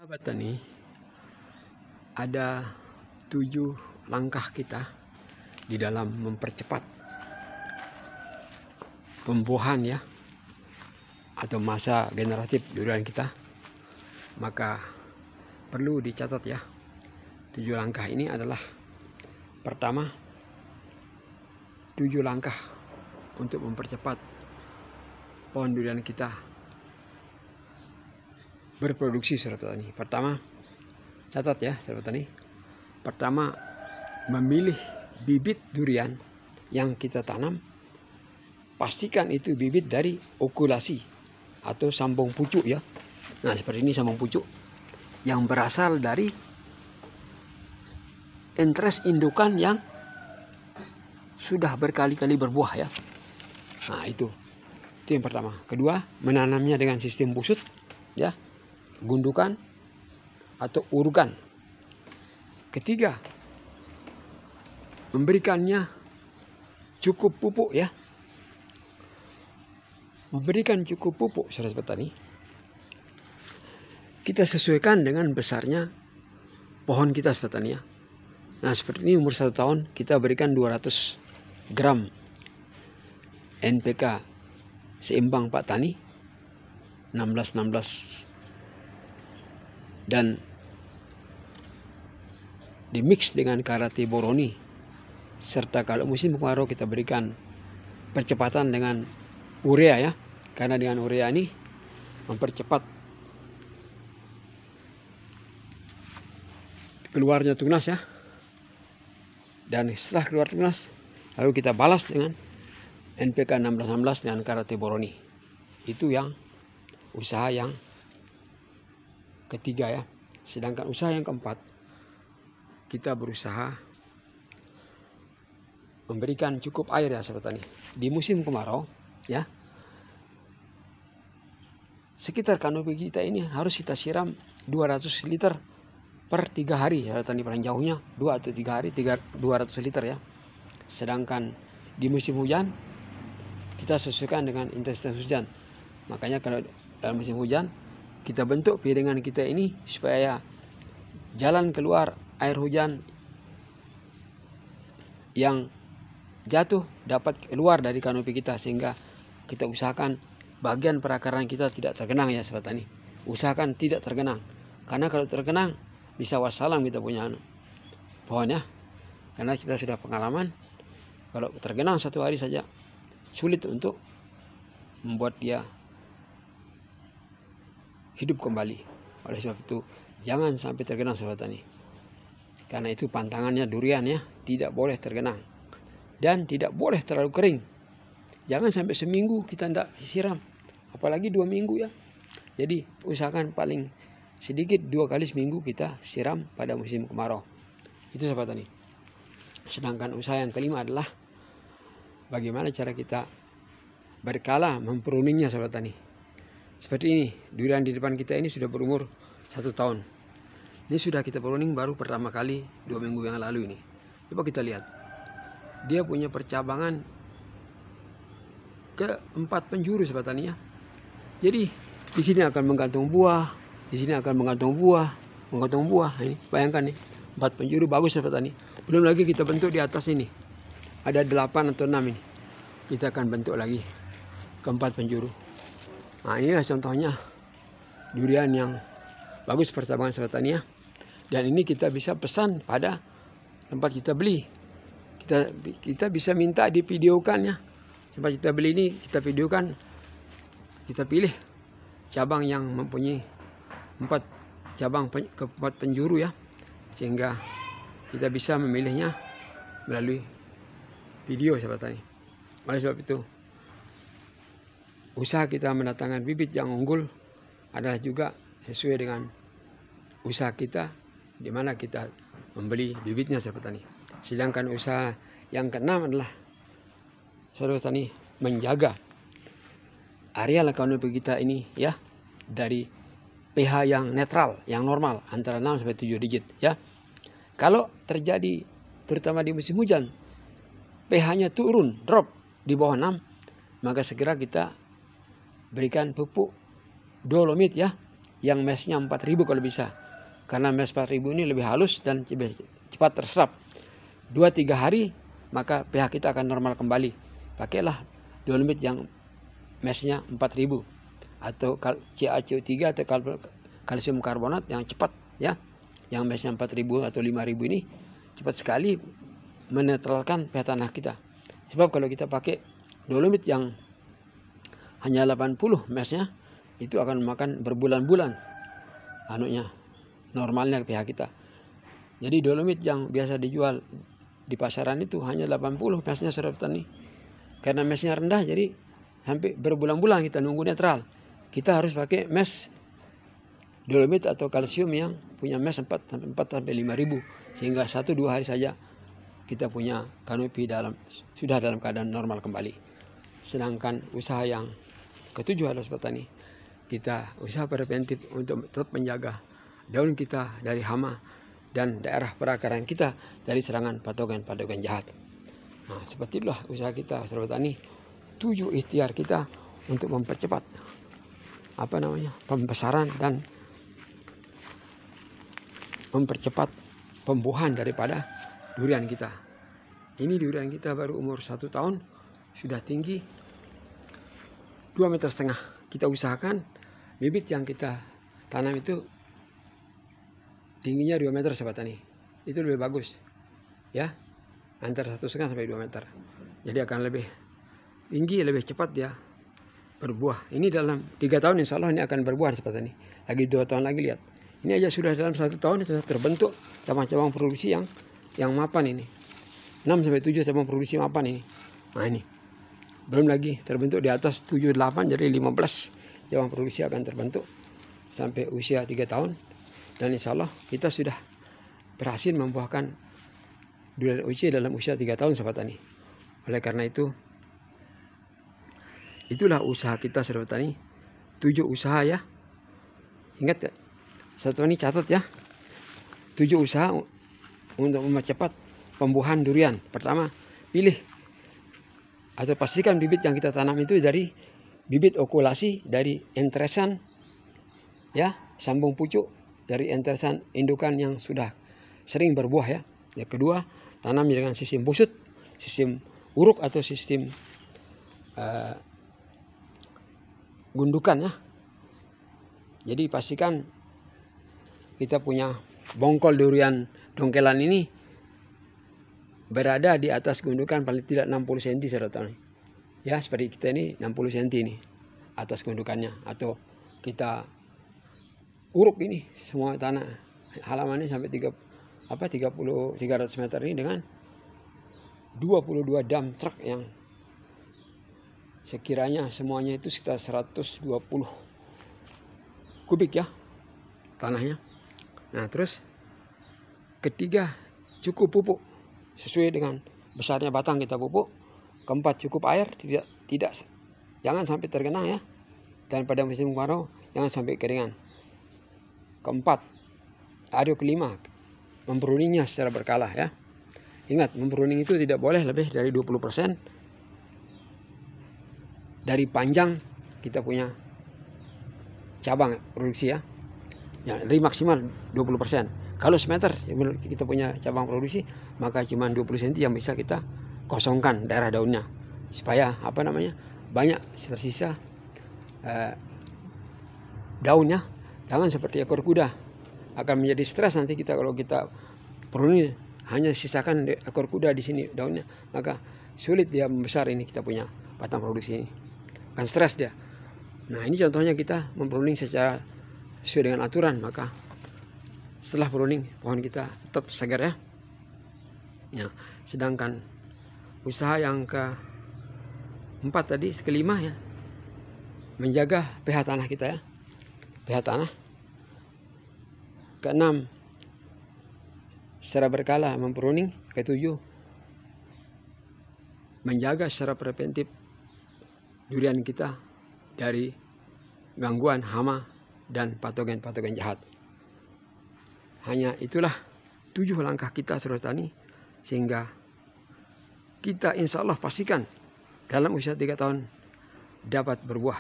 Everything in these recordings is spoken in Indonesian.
Sahabat tani, ada 7 langkah kita di dalam mempercepat pembuahan ya, atau masa generatif durian kita. Maka perlu dicatat ya, 7 langkah ini adalah: pertama, 7 langkah untuk mempercepat pohon durian kita berproduksi, sahabat petani. Pertama, catat ya sahabat petani. Pertama, memilih bibit durian yang kita tanam. Pastikan itu bibit dari okulasi atau sambung pucuk ya. Nah, seperti ini sambung pucuk yang berasal dari entres indukan yang sudah berkali-kali berbuah ya. Nah, itu yang pertama. Kedua, menanamnya dengan sistem busut ya, gundukan atau urukan. Ketiga, memberikannya cukup pupuk ya. Memberikan cukup pupuk, saudara petani, kita sesuaikan dengan besarnya pohon kita, saudara petani ya. Nah, seperti ini umur 1 tahun kita berikan 200 gram NPK seimbang Pak Tani 16-16 dan dimix dengan karate boroni, serta kalau musim kemarau kita berikan percepatan dengan urea ya, karena dengan urea ini mempercepat keluarnya tunas ya. Dan setelah keluar tunas, lalu kita balas dengan NPK 16-16 dengan karate boroni. Itu yang usaha yang ketiga ya. Sedangkan usaha yang keempat, kita berusaha memberikan cukup air ya sahabat tani. Di musim kemarau ya, sekitar kanopi kita ini harus kita siram 200 liter per 3 hari ya tani, paling jauhnya 2 atau 3 hari 200 liter ya. Sedangkan di musim hujan kita sesuaikan dengan intensitas hujan. Makanya kalau dalam musim hujan kita bentuk piringan kita ini supaya jalan keluar air hujan yang jatuh dapat keluar dari kanopi kita, sehingga kita usahakan bagian perakaran kita tidak tergenang ya sahabat tani. Usahakan tidak tergenang, karena kalau tergenang bisa wassalam kita punya pohonnya. Karena kita sudah pengalaman, kalau tergenang 1 hari saja sulit untuk membuat dia hidup kembali. Oleh sebab itu jangan sampai tergenang sahabat tani, karena itu pantangannya durian ya, tidak boleh tergenang dan tidak boleh terlalu kering. Jangan sampai seminggu kita tidak siram, apalagi 2 minggu ya. Jadi usahakan paling sedikit 2 kali seminggu kita siram pada musim kemarau. Itu sahabat tani. Sedangkan usaha yang kelima adalah bagaimana cara kita berkala mempruningnya sahabat tani. Seperti ini, durian di depan kita ini sudah berumur 1 tahun. Ini sudah kita pruning baru pertama kali 2 minggu yang lalu ini. Coba kita lihat, dia punya percabangan ke 4 penjuru sahabat tani ya. Jadi di sini akan menggantung buah, di sini akan menggantung buah. Ini bayangkan nih, 4 penjuru bagus sahabat tani. Belum lagi kita bentuk di atas ini, ada 8 atau 6 ini. Kita akan bentuk lagi ke 4 penjuru. Nah, inilah contohnya durian yang bagus percabangan sahabat tani ya. Dan ini kita bisa pesan pada tempat kita beli. Kita bisa minta divideokan ya. Tempat kita beli ini kita videokan. Kita pilih cabang yang mempunyai 4 cabang ke 4 penjuru ya, sehingga kita bisa memilihnya melalui video sahabat tani. Oleh sebab itu, usaha kita mendatangkan bibit yang unggul adalah juga sesuai dengan usaha kita, di mana kita membeli bibitnya sahabat tani. Sedangkan usaha yang keenam adalah sahabat tani menjaga areal kanopi kita ini ya dari pH yang netral, yang normal antara 6 sampai 7 digit ya. Kalau terjadi terutama di musim hujan pH-nya turun, drop di bawah 6, maka segera kita berikan pupuk dolomit ya, yang mesnya 4000 kalau bisa. Karena mes 4000 ini lebih halus dan cepat terserap. 2-3 hari maka pH kita akan normal kembali. Pakailah dolomit yang mesnya 4000 atau CaCO3 atau kalsium karbonat yang cepat ya. Yang mesnya 4000 atau 5000 ini cepat sekali menetralkan pH tanah kita. Sebab kalau kita pakai dolomit yang hanya 80 mesnya, itu akan memakan berbulan-bulan normalnya pH kita. Jadi dolomit yang biasa dijual di pasaran itu hanya 80 mesnya saudara petani. Karena mesnya rendah jadi sampai berbulan-bulan kita nunggu netral. Kita harus pakai mes dolomit atau kalsium yang punya mes 4-5 ribu. Sehingga 1-2 hari saja kita punya kanopi sudah dalam keadaan normal kembali. Sedangkan usaha yang ketujuh adalah petani. Kita usaha preventif untuk tetap menjaga daun kita dari hama dan daerah perakaran kita dari serangan patogen-patogen jahat. Nah, seperti itulah usaha kita saudara petani. 7 ikhtiar kita untuk mempercepat pembesaran dan mempercepat pembuahan daripada durian kita. Ini durian kita baru umur 1 tahun sudah tinggi 2,5 meter. Kita usahakan bibit yang kita tanam itu tingginya 2 meter sahabat tani. Itu lebih bagus ya, antara 1,5 sampai 2 meter. Jadi akan lebih tinggi, lebih cepat dia berbuah. Ini dalam 3 tahun insya Allah ini akan berbuah sahabat tani. Lagi 2 tahun lagi lihat. Ini aja sudah dalam 1 tahun sudah terbentuk cabang-cabang produksi yang mapan ini. 6-7 cabang produksi mapan ini. Nah ini. Belum lagi terbentuk di atas 7-8, jadi 15 cabang produksi akan terbentuk sampai usia 3 tahun. Dan insya Allah kita sudah berhasil membuahkan durian UC dalam usia 3 tahun sahabat tani. Oleh karena itu, itulah usaha kita sahabat tani. 7 usaha ya. Ingat ya, satu ini catat ya. 7 usaha untuk mempercepat pembuahan durian. Pertama, pilih atau pastikan bibit yang kita tanam itu dari bibit okulasi dari enteresan ya, sambung pucuk dari enteresan indukan yang sudah sering berbuah ya. Yang kedua, tanam dengan sistem busut, sistem uruk atau sistem gundukan ya. Jadi pastikan kita punya bongkol durian dongkelan ini berada di atas gundukan paling tidak 60 cm saudara. Ya, seperti kita ini 60 cm ini atas gundukannya, atau kita uruk ini semua tanah halamannya sampai 300 meter ini dengan 22 dump truck yang sekiranya semuanya itu sekitar 120 kubik ya tanahnya. Nah, terus ketiga, cukup pupuk sesuai dengan besarnya batang kita pupuk. Keempat, cukup air, jangan sampai tergenang ya. Dan pada musim kemarau jangan sampai keringan. Keempat, kelima, mempruningnya secara berkala ya. Ingat, mempruning itu tidak boleh lebih dari 20% dari panjang kita punya cabang produksi ya. Jadi maksimal 20%. Kalau semeter kita punya cabang produksi, maka cuma 20 cm yang bisa kita kosongkan daerah daunnya supaya banyak tersisa daunnya. Jangan seperti ekor kuda, akan menjadi stres nanti kita kalau kita pruning hanya sisakan ekor kuda di sini daunnya, maka sulit dia membesar. Ini kita punya batang produksi ini akan stres dia. Nah, ini contohnya kita mempruning secara sesuai dengan aturan, maka setelah pruning pohon kita tetap segar ya. Ya, sedangkan usaha yang keempat tadi, kelima ya, menjaga pH tanah kita ya, pH tanah. Keenam, secara berkala mempruning. Ketujuh, menjaga secara preventif durian kita dari gangguan hama dan patogen-patogen jahat. Hanya itulah 7 langkah kita saudara tani, sehingga kita insya Allah pastikan dalam usia 3 tahun dapat berbuah,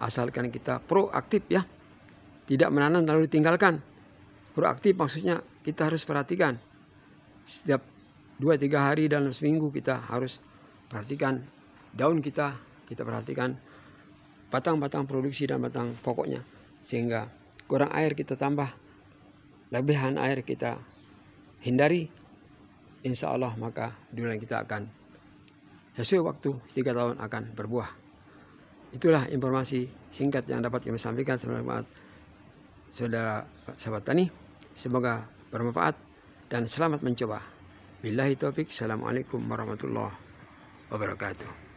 asalkan kita proaktif ya. Tidak menanam lalu ditinggalkan. Proaktif maksudnya kita harus perhatikan. Setiap 2-3 hari dalam seminggu kita harus perhatikan daun kita perhatikan batang-batang produksi dan batang pokoknya. Sehingga kurang air kita tambah, lebihan air kita hindari. Insya Allah maka durian kita akan sesuai waktu 3 tahun akan berbuah. Itulah informasi singkat yang dapat kami sampaikan sahabat tani. Semoga bermanfaat dan selamat mencoba. Billahi taufik. Assalamualaikum warahmatullahi wabarakatuh.